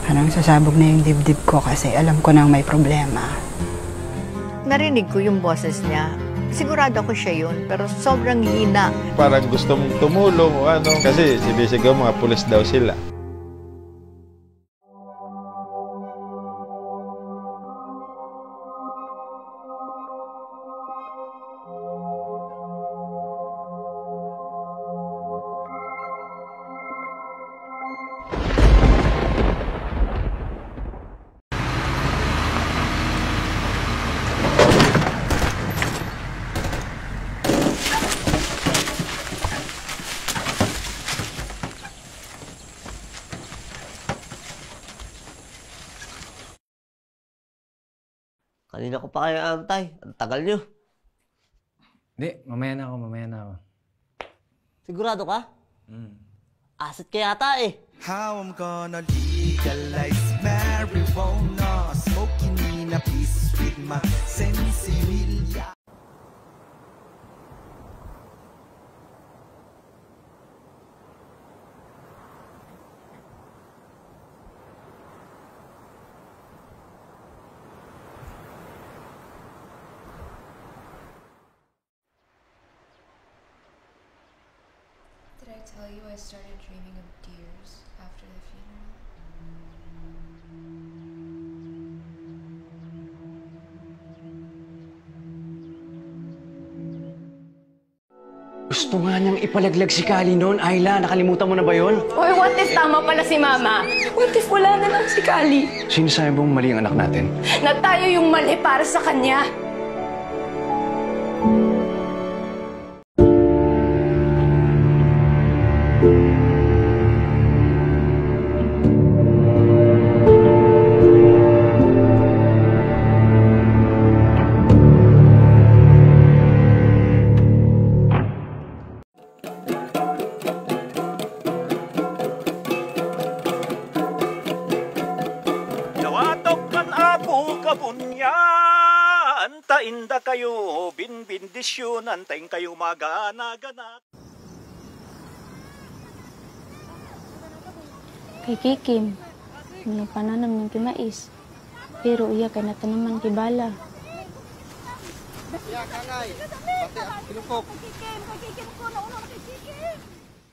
Parang sasabog na yung dibdib ko kasi alam ko nang may problema. Narinig ko yung boses niya. Sigurado ko siya yun, pero sobrang hina. Parang gusto mong tumulong o ano. Kasi sinisigaw mga pulis daw sila. Kanina ko pa kayo antay. Ang tagal nyo. Hindi, mamaya na ako. Sigurado ka? Asset ka yata eh. How I'm gonna legalize marijuana, smoking in a piece with my sensibility. Did I tell you I started dreaming of deers after the funeral? Gusto nga niyang ipalaglag si Kali noon. Ayla, nakalimutan mo na ba yun? Oy, what if tama pala si Mama? What if wala na lang si Kali? Sinasabi mong mali ang anak natin? Na tayo yung mali para sa kanya. Antayin da kayo, binbindisyon, antayin kayo magana-ganak. Kay Kikim, may pananam ng kimais. Pero iya kay natanaman kibala. Iya, kangay. Pati, pinupok. Kay Kikim ko, nauna kay Kikim.